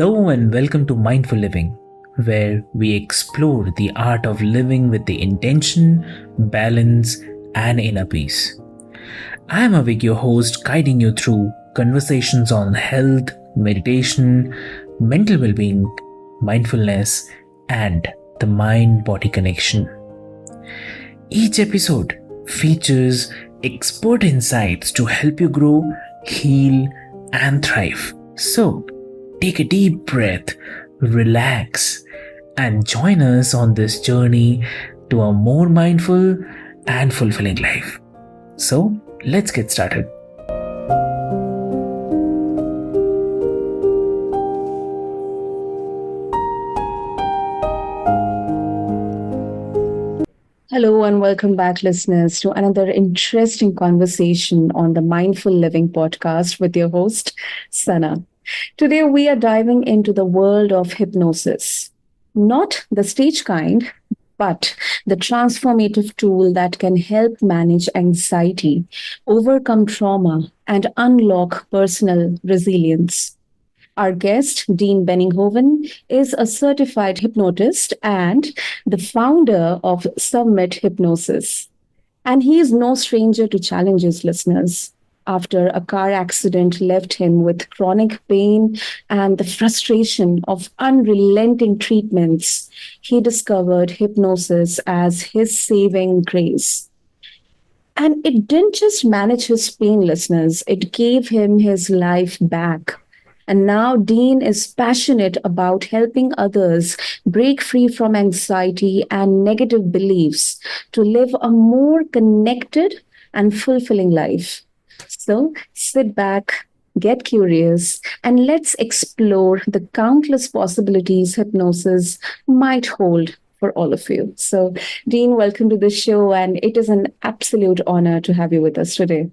Hello and welcome to Mindful Living, where we explore the art of living with the intention, balance, and inner peace. I am Avik, your host, guiding you through conversations on health, meditation, mental well being, mindfulness, and the mind body connection. Each episode features expert insights to help you grow, heal, and thrive. So, take a deep breath, relax, and join us on this journey to a more mindful and fulfilling life. So, let's get started. Hello and welcome back, listeners, to another interesting conversation on the Mindful Living podcast with your host, Sana. Today, we are diving into the world of hypnosis. Not the stage kind, but the transformative tool that can help manage anxiety, overcome trauma, and unlock personal resilience. Our guest, Deane Benninghoven, is a certified hypnotist and the founder of Summit Hypnosis. And he is no stranger to challenges, listeners. After a car accident left him with chronic pain and the frustration of unrelenting treatments, he discovered hypnosis as his saving grace. And it didn't just manage his pain, listeners, it gave him his life back. And now Dean is passionate about helping others break free from anxiety and negative beliefs to live a more connected and fulfilling life. So sit back, get curious, and let's explore the countless possibilities hypnosis might hold for all of you. So, Dean, welcome to the show, and it is an absolute honor to have you with us today.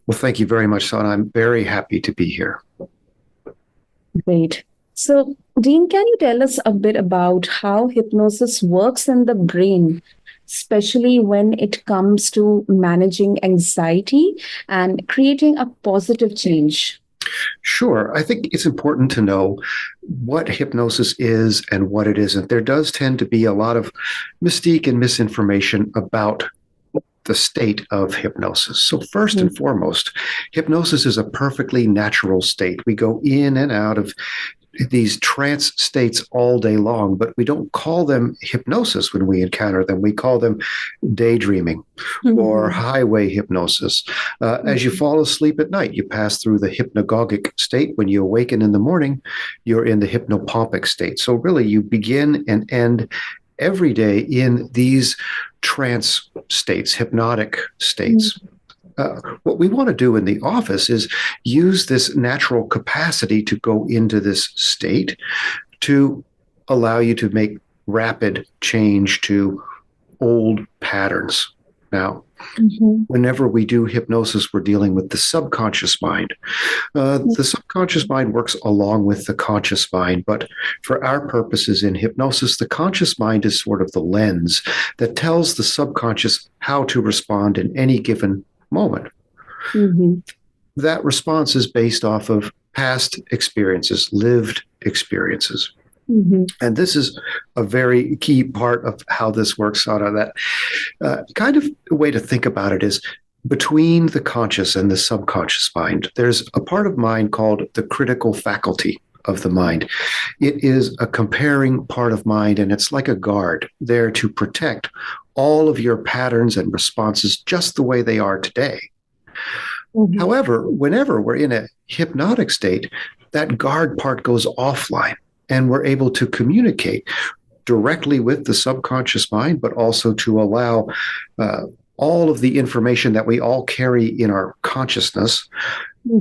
Well, thank you very much, Son. I'm very happy to be here. Great. So, Dean, can you tell us a bit about how hypnosis works in the brain, especially when it comes to managing anxiety and creating a positive change? Sure. I think it's important to know what hypnosis is and what it isn't. There does tend to be a lot of mystique and misinformation about the state of hypnosis. So first and foremost, hypnosis is a perfectly natural state. We go in and out of these trance states all day long, but we don't call them hypnosis when we encounter them. We call them daydreaming or highway hypnosis. As you fall asleep at night, you pass through the hypnagogic state. When you awaken in the morning, you're in the hypnopompic state. So really, you begin and end every day in these trance states, hypnotic states. What we want to do in the office is use this natural capacity to go into this state to allow you to make rapid change to old patterns. Now, whenever we do hypnosis, we're dealing with the subconscious mind. The subconscious mind works along with the conscious mind, but for our purposes in hypnosis, the conscious mind is sort of the lens that tells the subconscious how to respond in any given moment. That response is based off of past experiences, lived experiences. And this is a very key part of how this works, Sada. That kind of way to think about it is between the conscious and the subconscious mind, there's a part of mind called the critical faculty of the mind. It is a comparing part of mind, and it's like a guard there to protect all of your patterns and responses just the way they are today. However, whenever we're in a hypnotic state, that guard part goes offline. And we're able to communicate directly with the subconscious mind, but also to allow all of the information that we all carry in our consciousness,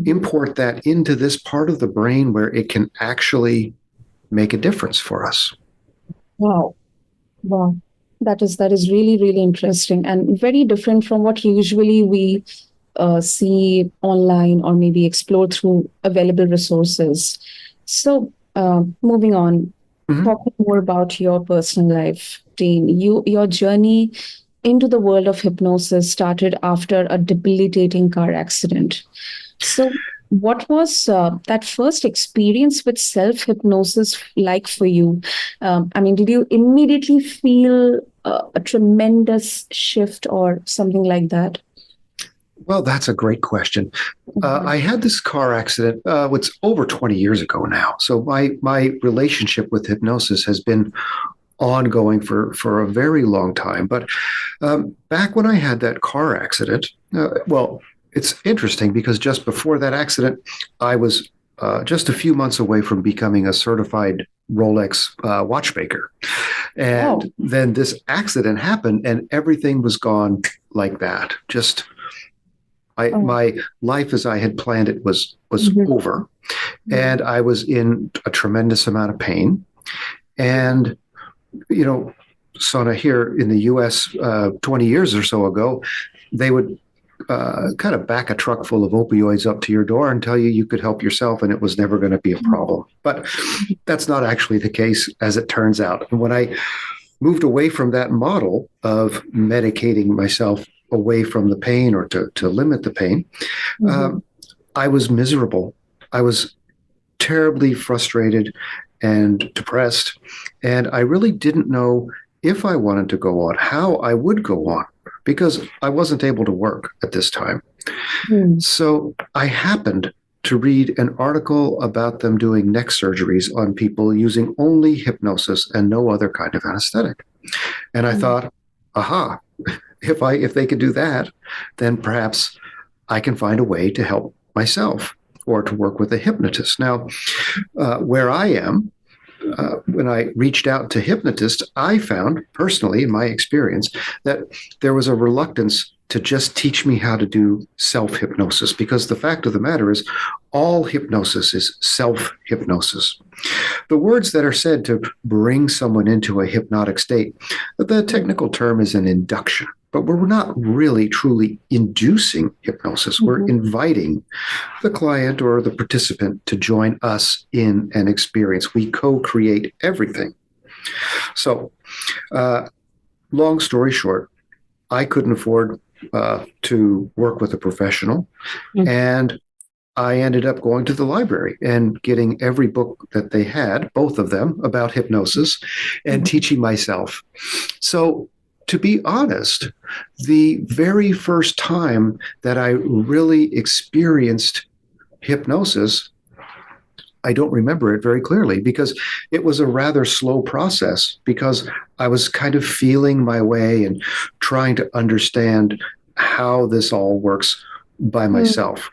import that into this part of the brain where it can actually make a difference for us. Wow. Wow. That is really, really interesting and very different from what usually we see online or maybe explore through available resources. So, moving on, talking more about your personal life, Dean. Your journey into the world of hypnosis started after a debilitating car accident. So, what was that first experience with self hypnosis like for you? I mean, did you immediately feel a tremendous shift or something like that? Well, that's a great question. Mhm. I had this car accident. It's over 20 years ago now. So my relationship with hypnosis has been ongoing for a very long time. But back when I had that car accident, well, it's interesting because just before that accident, I was just a few months away from becoming a certified Rolex watchmaker. Wow. And then this accident happened and everything was gone like that. Just Oh. my life as I had planned it was Mhm. over. And I was in a tremendous amount of pain. And you know, Sana, here in the US 20 years or so ago, they would kind of back a truck full of opioids up to your door and tell you you could help yourself and it was never going to be a problem. But that's not actually the case, as it turns out. And when I moved away from that model of medicating myself away from the pain or to limit the pain, Mhm. um, I was miserable. I was terribly frustrated and depressed. And I really didn't know if I wanted to go on, how I would go on, because I wasn't able to work at this time. Mhm. So I happened to read an article about them doing neck surgeries on people using only hypnosis and no other kind of anesthetic. And I Mhm. thought, aha, if they could do that, then perhaps I can find a way to help myself or to work with a hypnotist. Now, where I am, when I reached out to hypnotists, I found personally, in my experience, that there was a reluctance to just teach me how to do self hypnosis because the fact of the matter is, all hypnosis is self hypnosis. The words that are said to bring someone into a hypnotic state, the technical term is an induction. But we're not really truly inducing hypnosis. We're Mhm. inviting the client or the participant to join us in an experience. We co create everything. So, uh, long story short, I couldn't afford to work with a professional. Mhm. And I ended up going to the library and getting every book that they had, both of them, about hypnosis and Mhm. teaching myself. So, to be honest, the very first time that I really experienced hypnosis, I don't remember it very clearly because it was a rather slow process because I was kind of feeling my way and trying to understand how this all works by Mhm. myself.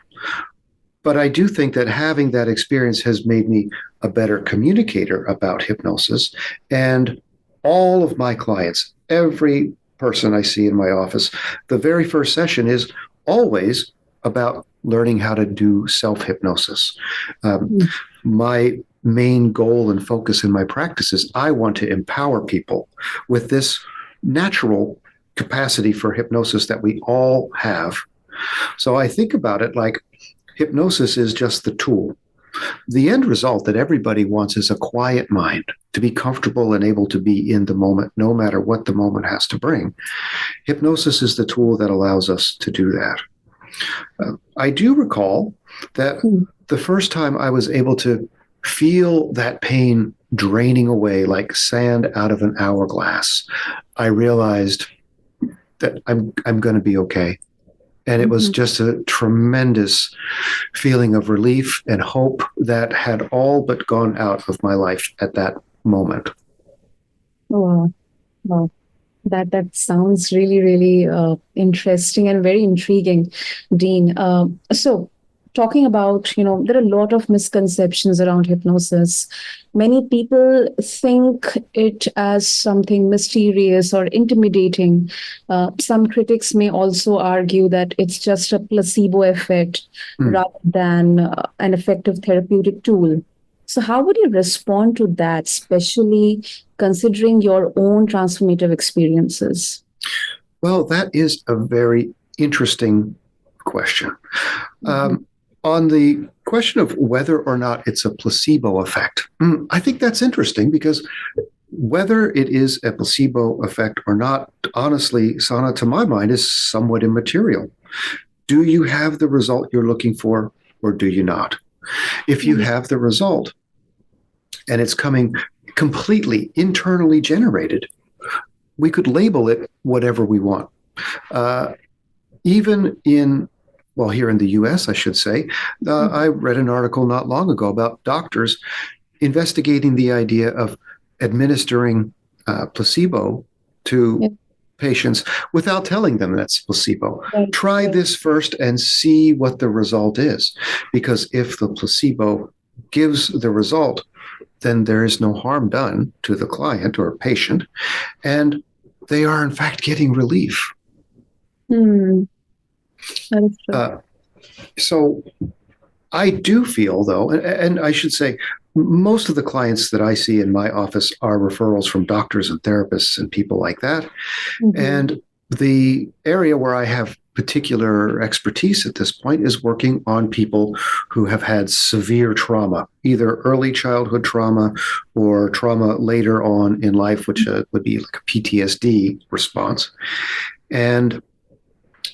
But I do think that having that experience has made me a better communicator about hypnosis. And all of my clients, every person I see in my office, the very first session is always about learning how to do self hypnosis. Um, Mhm. my main goal and focus in my practice is I want to empower people with this natural capacity for hypnosis that we all have. So I think about it like hypnosis is just the tool. The end result that everybody wants is a quiet mind, to be comfortable and able to be in the moment, no matter what the moment has to bring. Hypnosis is the tool that allows us to do that. I do recall that Mhm. the first time I was able to feel that pain draining away like sand out of an hourglass, I realized that I'm going to be okay. And it was Mhm. just a tremendous feeling of relief and hope that had all but gone out of my life at that moment. Wow. Wow. That sounds really, really interesting and very intriguing, Dean. So, talking about, there are a lot of misconceptions around hypnosis. Many people think it as something mysterious or intimidating. Some critics may also argue that it's just a placebo effect Hmm. rather than an effective therapeutic tool. So, how would you respond to that, especially considering your own transformative experiences? Well, that is a very interesting question. Mhm. Um, on the question of whether or not it's a placebo effect, I think that's interesting because whether it is a placebo effect or not, honestly, Sana, to my mind, is somewhat immaterial. Do you have the result you're looking for or do you not? If you have the result and it's coming completely internally generated, we could label it whatever we want. Even in, well, here in the US, I should say, I read an article not long ago about doctors investigating the idea of administering placebo to patients without telling them that's placebo. Try this first and see what the result is. Because if the placebo gives the result, then there is no harm done to the client or patient, and they are in fact getting relief. That is true. So I do feel, though, and I should say, most of the clients that I see in my office are referrals from doctors and therapists and people like that. And the area where I have particular expertise at this point is working on people who have had severe trauma, either early childhood trauma or trauma later on in life, which would be like a PTSD response. And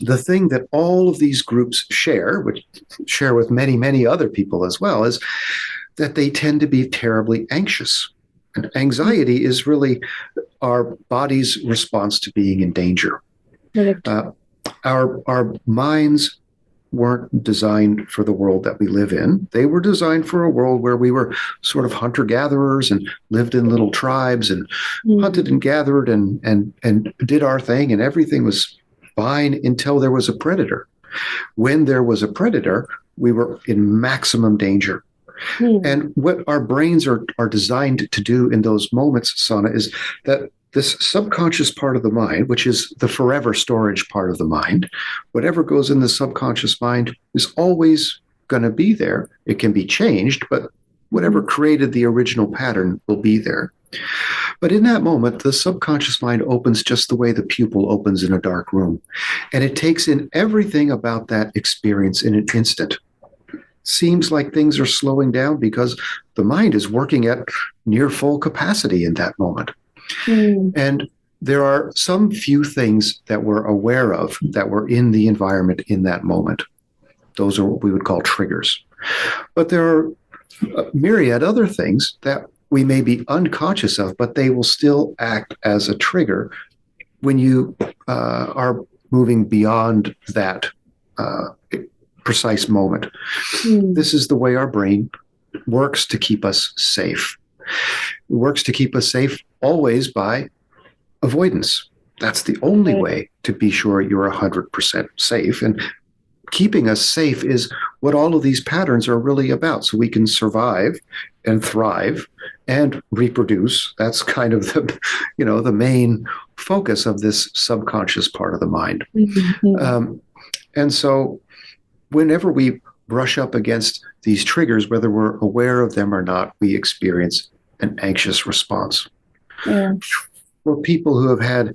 the thing that all of these groups share, which share with many, many other people as well, is that they tend to be terribly anxious. And anxiety is really our body's response to being in danger. Our minds weren't designed for the world that we live in. They were designed for a world where we were sort of hunter-gatherers and lived in little tribes and hunted and gathered and did our thing, and everything was fine until there was a predator. When there was a predator, we were in maximum danger. And what our brains are designed to do in those moments, Sana, is that this subconscious part of the mind, which is the forever storage part of the mind, whatever goes in the subconscious mind is always going to be there. It can be changed, but whatever created the original pattern will be there. But in that moment, the subconscious mind opens just the way the pupil opens in a dark room. And it takes in everything about that experience in an instant. Seems like things are slowing down because the mind is working at near full capacity in that moment. And there are some few things that we're aware of that were in the environment in that moment. Those are what we would call triggers. But there are a myriad other things that we may be unconscious of, but they will still act as a trigger when you are moving beyond that precise moment. This is the way our brain works to keep us safe. It works to keep us safe always by avoidance. That's the only way to be sure you're 100% safe. And keeping us safe is what all of these patterns are really about. So we can survive and thrive and reproduce. That's kind of the main focus of this subconscious part of the mind. And so whenever we brush up against these triggers, whether we're aware of them or not, we experience an anxious response. For people who have had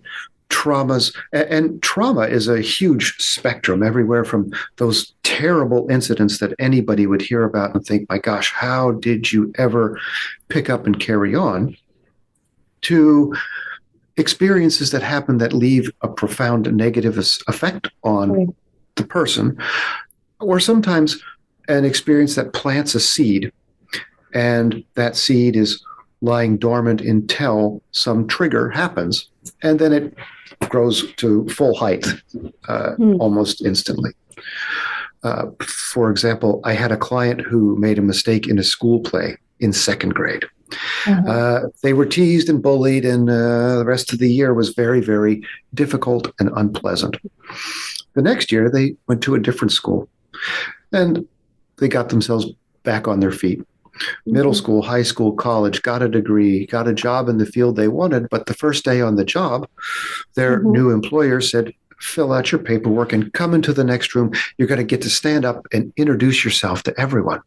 traumas, and trauma is a huge spectrum, everywhere from those terrible incidents that anybody would hear about and think, my gosh, how did you ever pick up and carry on, to experiences that happen that leave a profound negative effect on the person, or sometimes an experience that plants a seed, and that seed is lying dormant until some trigger happens, and then it grows to full height almost instantly. For example, I had a client who made a mistake in a school play in second grade. They were teased and bullied, and the rest of the year was very, very difficult and unpleasant. The next year, they went to a different school, and they got themselves back on their feet. Middle school, high school, college, got a degree, got a job in the field they wanted. But the first day on the job, their new employer said, fill out your paperwork and come into the next room. You're going to get to stand up and introduce yourself to everyone.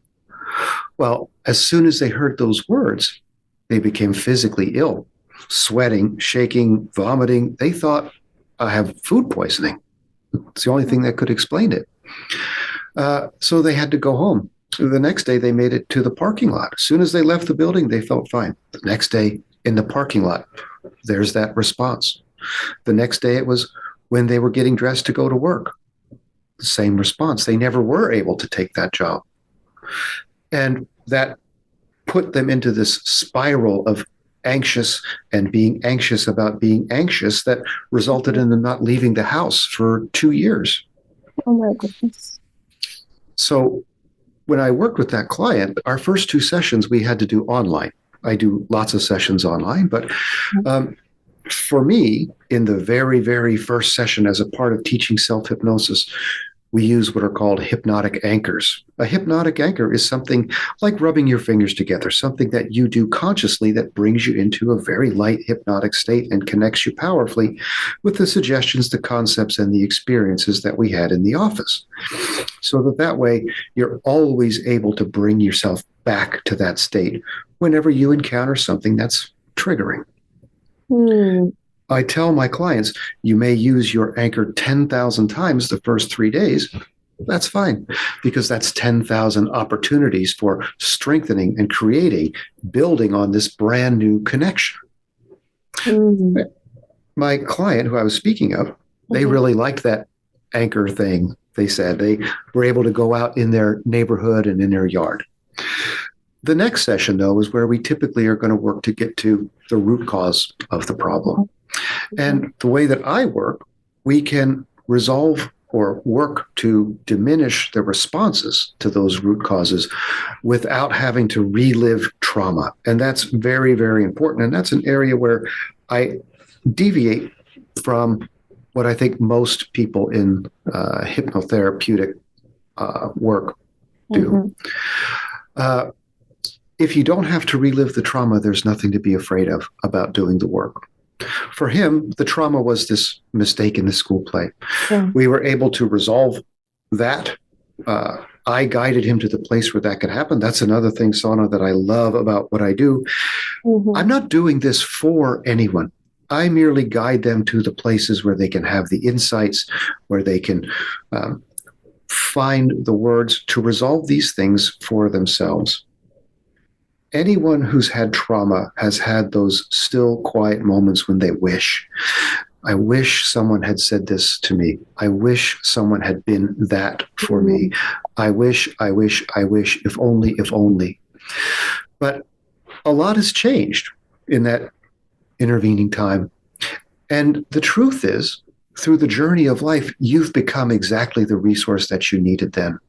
Well, as soon as they heard those words, they became physically ill, sweating, shaking, vomiting. They thought, I have food poisoning. It's the only thing that could explain it. So they had to go home. The next day, they made it to the parking lot. As soon as they left the building, they felt fine. The next day, in the parking lot, there's that response. The next day, it was when they were getting dressed to go to work. The same response. They never were able to take that job. And that put them into this spiral of anxious and being anxious about being anxious that resulted in them not leaving the house for 2 years. Oh my goodness. So when I worked with that client, our first 2 sessions we had to do online. I do lots of sessions online, but for me, in the very, very first session, as a part of teaching self-hypnosis, we use what are called hypnotic anchors. A hypnotic anchor is something like rubbing your fingers together, something that you do consciously that brings you into a very light hypnotic state and connects you powerfully with the suggestions, the concepts, and the experiences that we had in the office. So that way, you're always able to bring yourself back to that state whenever you encounter something that's triggering. I tell my clients, you may use your anchor 10,000 times the first 3 days. That's fine, because that's 10,000 opportunities for strengthening and creating, building on this brand new connection. My client, who I was speaking of, they really liked that anchor thing. They said they were able to go out in their neighborhood and in their yard. The next session, though, is where we typically are going to work to get to the root cause of the problem. And the way that I work, we can resolve or work to diminish the responses to those root causes without having to relive trauma. And that's very, very important. And that's an area where I deviate from what I think most people in hypnotherapeutic work do. If you don't have to relive the trauma, there's nothing to be afraid of about doing the work. For him, the trauma was this mistake in the school play. We were able to resolve that. I guided him to the place where that could happen. That's another thing, Sana, that I love about what I do. I'm not doing this for anyone. I merely guide them to the places where they can have the insights, where they can find the words to resolve these things for themselves. Anyone who's had trauma has had those still, quiet moments when they wish. I wish someone had said this to me. I wish someone had been that for me. I wish, if only. But a lot has changed in that intervening time. And the truth is, through the journey of life, you've become exactly the resource that you needed then.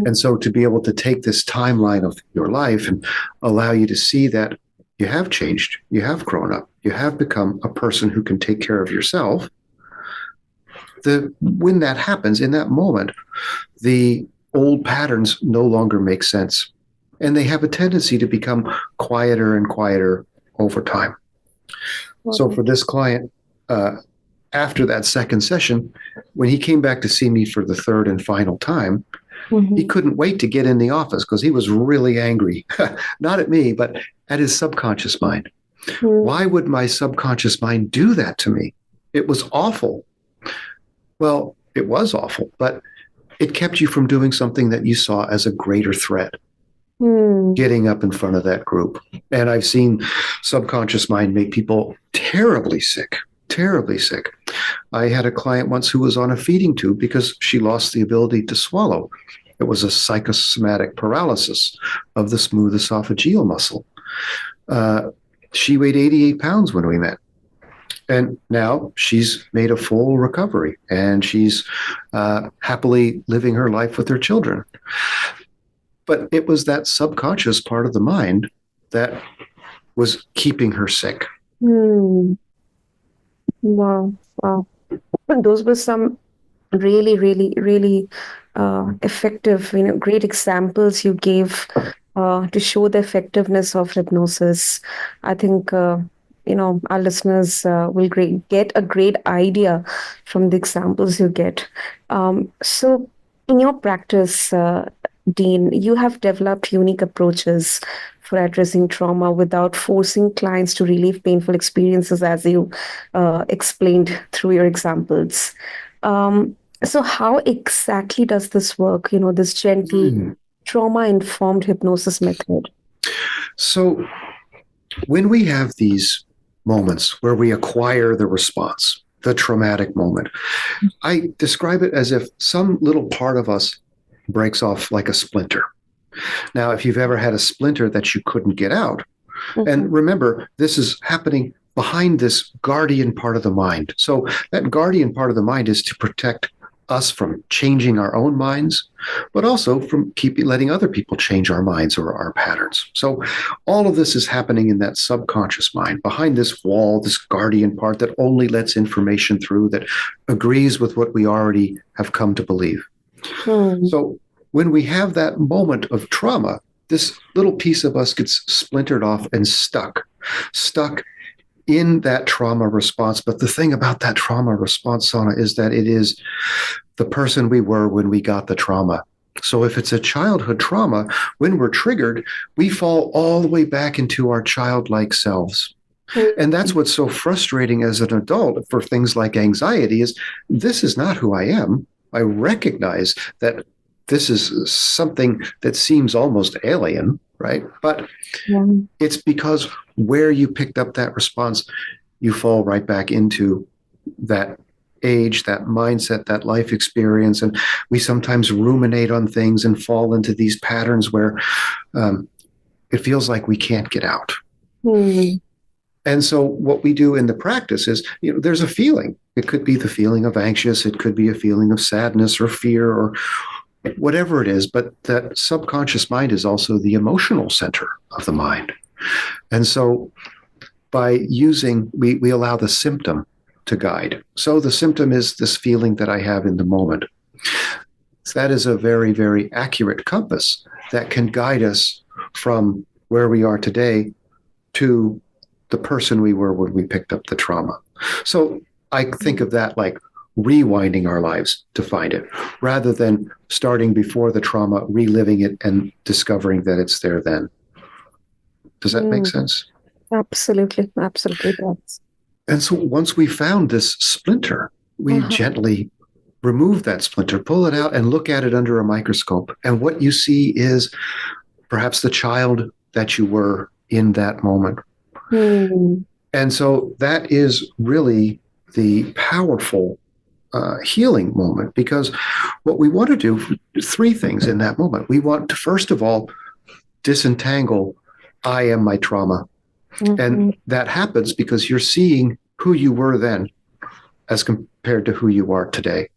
And so to be able to take this timeline of your life and allow you to see that you have changed, you have grown up, you have become a person who can take care of yourself. When that happens, in that moment, the old patterns no longer make sense. And they have a tendency to become quieter and quieter over time. So for this client, after that second session, when he came back to see me for the third and final time, he couldn't wait to get in the office because he was really angry, not at me, but at his subconscious mind. Why would my subconscious mind do that to me? It was awful. Well, it was awful, but it kept you from doing something that you saw as a greater threat, getting up in front of that group. And I've seen subconscious mind make people terribly sick. Terribly sick. I had a client once who was on a feeding tube because she lost the ability to swallow. It was a psychosomatic paralysis of the smooth esophageal muscle. She weighed 88 pounds when we met. And now she's made a full recovery and she's happily living her life with her children. But it was that subconscious part of the mind that was keeping her sick. Wow. Those were some really, really, really effective, great examples you gave to show the effectiveness of hypnosis. I think, our listeners will get a great idea from the examples you get. So in your practice, Deane, you have developed unique approaches for addressing trauma without forcing clients to relive painful experiences, as you explained through your examples. So how exactly does this work, this gentle, trauma-informed hypnosis method? So when we have these moments where we acquire the response, the traumatic moment, I describe it as if some little part of us breaks off like a splinter. Now, if you've ever had a splinter that you couldn't get out, and remember, this is happening behind this guardian part of the mind. So that guardian part of the mind is to protect us from changing our own minds, but also from letting other people change our minds or our patterns. So all of this is happening in that subconscious mind, behind this wall, this guardian part that only lets information through, that agrees with what we already have come to believe. So when we have that moment of trauma, this little piece of us gets splintered off and stuck in that trauma response. But the thing about that trauma response, Sana, is that it is the person we were when we got the trauma. So if it's a childhood trauma, when we're triggered, we fall all the way back into our childlike selves. And that's what's so frustrating as an adult for things like anxiety is this is not who I am. I recognize that this is something that seems almost alien, right? But it's because where you picked up that response, you fall right back into that age, that mindset, that life experience. And we sometimes ruminate on things and fall into these patterns where it feels like we can't get out. And so what we do in the practice is, there's a feeling. It could be the feeling of anxious. It could be a feeling of sadness or fear or whatever it is. But that subconscious mind is also the emotional center of the mind. And so by we allow the symptom to guide. So the symptom is this feeling that I have in the moment. So that is a very, very accurate compass that can guide us from where we are today to the person we were when we picked up the trauma. So I think of that like rewinding our lives to find it, rather than starting before the trauma, reliving it, and discovering that it's there then. Does that make sense? Absolutely. Absolutely does. And so once we found this splinter, we gently remove that splinter, pull it out, and look at it under a microscope. And what you see is perhaps the child that you were in that moment. And so that is really the powerful healing moment, because what we want to do, three things in that moment. We want to, first of all, disentangle I am my trauma. And that happens because you're seeing who you were then as compared to who you are today.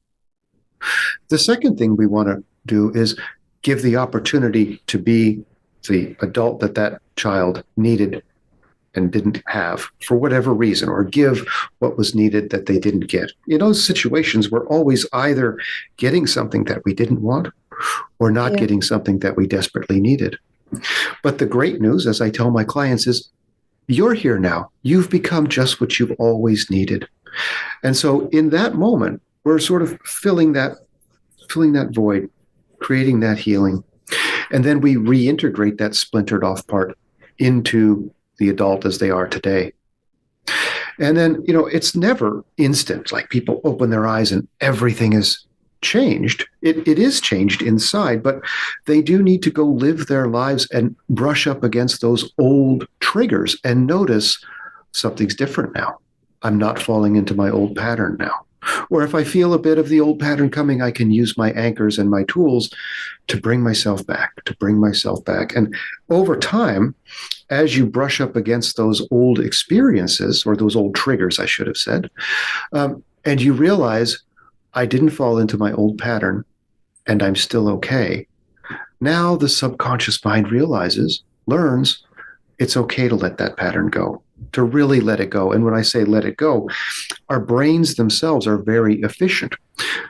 The second thing we want to do is give the opportunity to be the adult that child needed and didn't have for whatever reason, or give what was needed that they didn't get. In those situations, we're always either getting something that we didn't want or not getting something that we desperately needed. But the great news, as I tell my clients, is you're here now. You've become just what you've always needed. And so in that moment, we're sort of filling that void, creating that healing. And then we reintegrate that splintered off part into the adult as they are today. And then, it's never instant, like people open their eyes and everything is changed. It is changed inside, but they do need to go live their lives and brush up against those old triggers and notice something's different now. I'm not falling into my old pattern now. Or if I feel a bit of the old pattern coming, I can use my anchors and my tools to bring myself back. And over time, as you brush up against those old experiences, or those old triggers, I should have said, and you realize I didn't fall into my old pattern and I'm still okay. Now the subconscious mind learns it's okay to let that pattern go, to really let it go. And when I say let it go, our brains themselves are very efficient.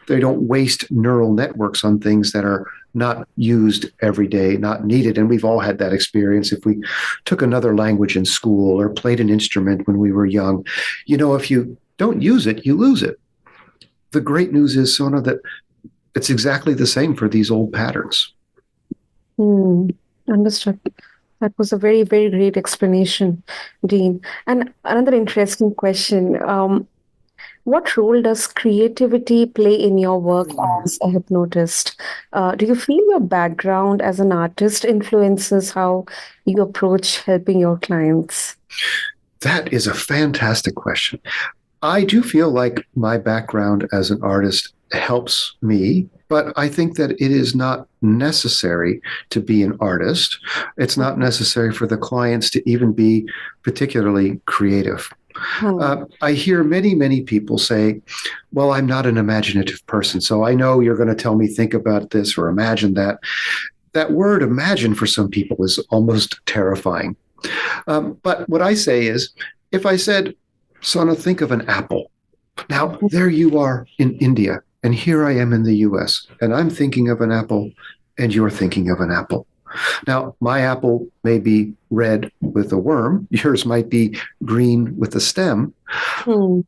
They don't waste neural networks on things that are not used every day, not needed. And we've all had that experience. If we took another language in school or played an instrument when we were young, if you don't use it, you lose it. The great news is, Sona, that it's exactly the same for these old patterns. Understood. That was a very, very great explanation, Deane. And another interesting question. What role does creativity play in your work as a hypnotist? Do you feel your background as an artist influences how you approach helping your clients? That is a fantastic question. I do feel like my background as an artist helps me, But I think that it is not necessary to be an artist. It's not necessary for the clients to even be particularly creative. I hear many, many people say, well, I'm not an imaginative person, so I know you're going to tell me think about this or imagine that. That word imagine for some people is almost terrifying. But what I say is, if I said, Sana, think of an apple. Now, there you are in India, and here I am in the US, and I'm thinking of an apple, and you're thinking of an apple. Now, my apple may be red with a worm, yours might be green with a stem,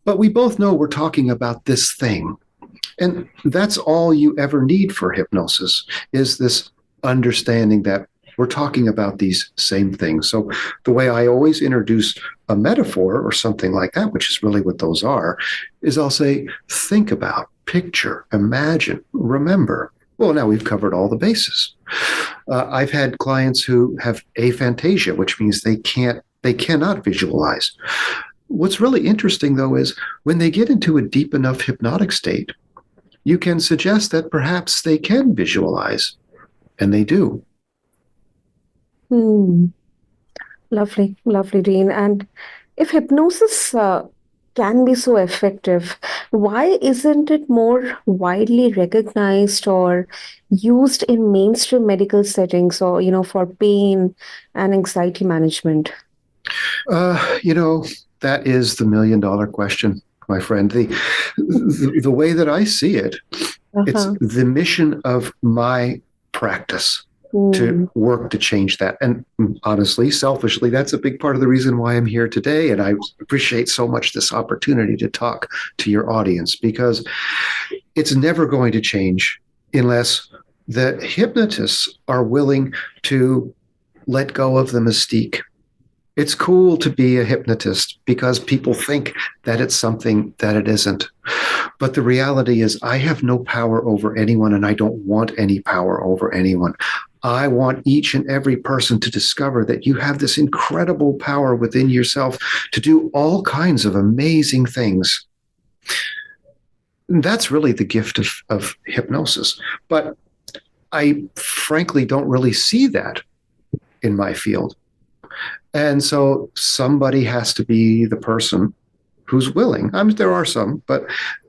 but we both know we're talking about this thing. And that's all you ever need for hypnosis is this understanding that we're talking about these same things. So the way I always introduce a metaphor or something like that, which is really what those are, is I'll say, think about, picture, imagine, remember. Well, now we've covered all the bases. I've had clients who have aphantasia, which means they cannot visualize. What's really interesting, though, is when they get into a deep enough hypnotic state, you can suggest that perhaps they can visualize, and they do. Lovely, lovely, Deane. And if hypnosis can be so effective, why isn't it more widely recognized or used in mainstream medical settings or, for pain and anxiety management? That is the $1,000,000 question, my friend. The way that I see it, it's the mission of my practice to work to change that. And honestly, selfishly, that's a big part of the reason why I'm here today. And I appreciate so much this opportunity to talk to your audience, because it's never going to change unless the hypnotists are willing to let go of the mystique. It's cool to be a hypnotist because people think that it's something that it isn't. But the reality is I have no power over anyone, and I don't want any power over anyone. I want each and every person to discover that you have this incredible power within yourself to do all kinds of amazing things. And that's really the gift of hypnosis. But I frankly don't really see that in my field. And so somebody has to be the person who's willing. I mean, there are some, but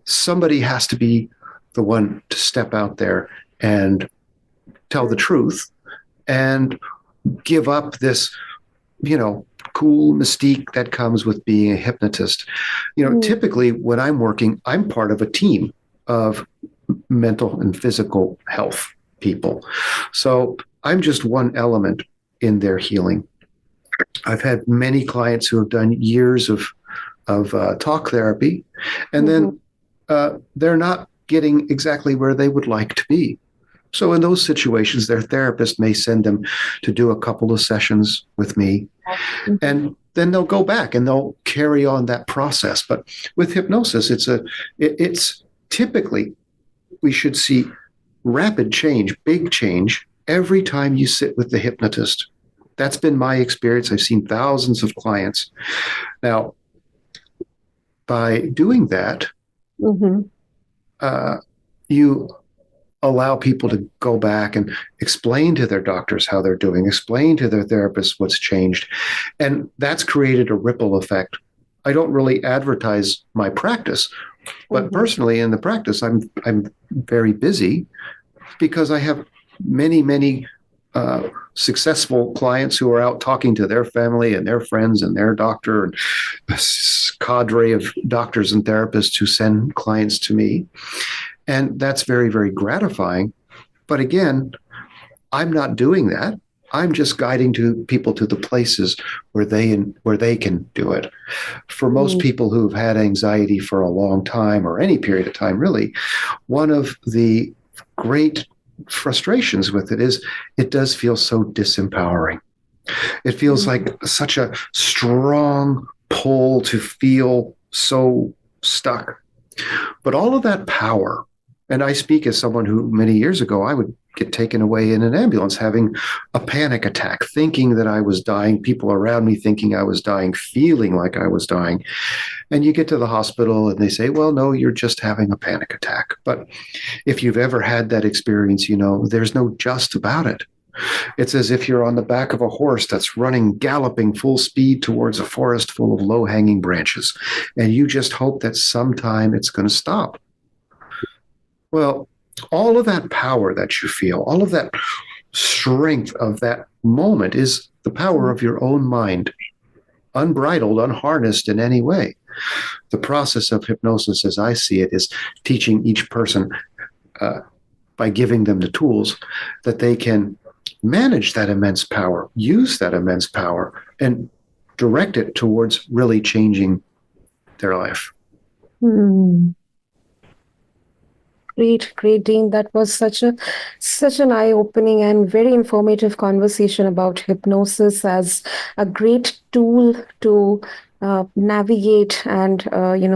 somebody has to be the one to step out there and tell the truth and give up this, cool mystique that comes with being a hypnotist. Typically when I'm working, I'm part of a team of mental and physical health people. So I'm just one element in their healing. I've had many clients who have done years of talk therapy, and then they're not getting exactly where they would like to be. So in those situations, their therapist may send them to do a couple of sessions with me, and then they'll go back and they'll carry on that process. But with hypnosis, it's typically we should see rapid change, big change every time you sit with the hypnotist. That's been my experience. I've seen thousands of clients. Now, by doing that, you allow people to go back and explain to their doctors how they're doing, explain to their therapists what's changed. And that's created a ripple effect. I don't really advertise my practice, but personally in the practice, I'm very busy because I have many, many successful clients who are out talking to their family and their friends and their doctor, and a cadre of doctors and therapists who send clients to me. And that's very, very gratifying. But again, I'm not doing that. I'm just guiding people to the places where they can do it. For most people who've had anxiety for a long time or any period of time, really, one of the great frustrations with it is it does feel so disempowering. It feels like such a strong pull to feel so stuck. But all of that power, and I speak as someone who many years ago, I would get taken away in an ambulance having a panic attack, thinking that I was dying, people around me thinking I was dying, feeling like I was dying. And you get to the hospital and they say, well, no, you're just having a panic attack. But if you've ever had that experience, there's no just about it. It's as if you're on the back of a horse that's running, galloping full speed towards a forest full of low hanging branches. And you just hope that sometime it's going to stop. Well, all of that power that you feel, all of that strength of that moment is the power of your own mind, unbridled, unharnessed in any way. The process of hypnosis, as I see it, is teaching each person by giving them the tools that they can manage that immense power, use that immense power, and direct it towards really changing their life. Great, Dean. That was such an eye-opening and very informative conversation about hypnosis as a great tool to navigate and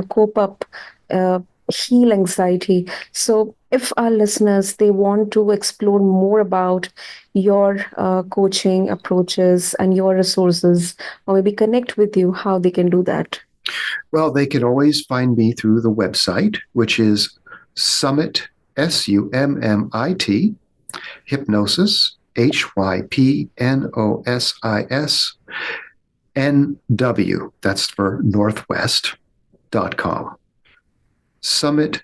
cope up, heal anxiety. So, if our listeners they want to explore more about your coaching approaches and your resources, or maybe connect with you, how they can do that? Well, they can always find me through the website, which is Summit, Summit, Hypnosis, Hypnosis, NW, that's for Northwest.com. Summit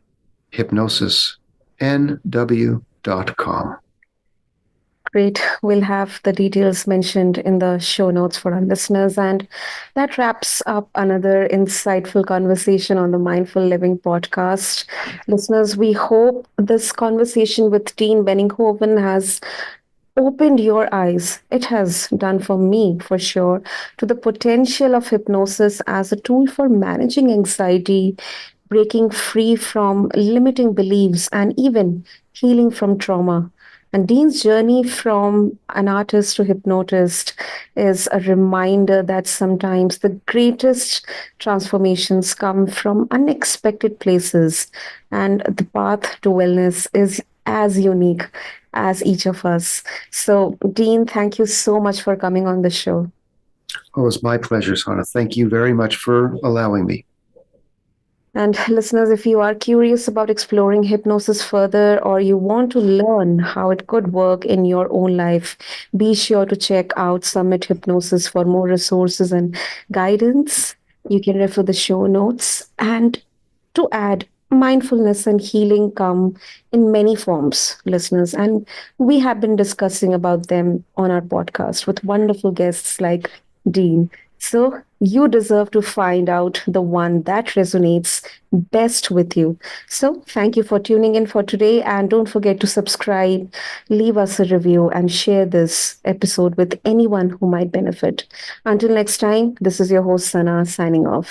Hypnosis, NW.com. Great. We'll have the details mentioned in the show notes for our listeners. And that wraps up another insightful conversation on the Mindful Living podcast. Listeners, we hope this conversation with Deane Benninghoven has opened your eyes. It has done for me, for sure, to the potential of hypnosis as a tool for managing anxiety, breaking free from limiting beliefs, and even healing from trauma. And Dean's journey from an artist to hypnotist is a reminder that sometimes the greatest transformations come from unexpected places, and the path to wellness is as unique as each of us. So, Dean, thank you so much for coming on the show. Oh, it's my pleasure, Sana. Thank you very much for allowing me. And listeners, if you are curious about exploring hypnosis further or you want to learn how it could work in your own life, be sure to check out Summit Hypnosis for more resources and guidance. You can refer the show notes. And to add, mindfulness and healing come in many forms, listeners. And we have been discussing about them on our podcast with wonderful guests like Dean. So you deserve to find out the one that resonates best with you. So thank you for tuning in for today. And don't forget to subscribe, leave us a review, and share this episode with anyone who might benefit. Until next time, this is your host, Sana, signing off.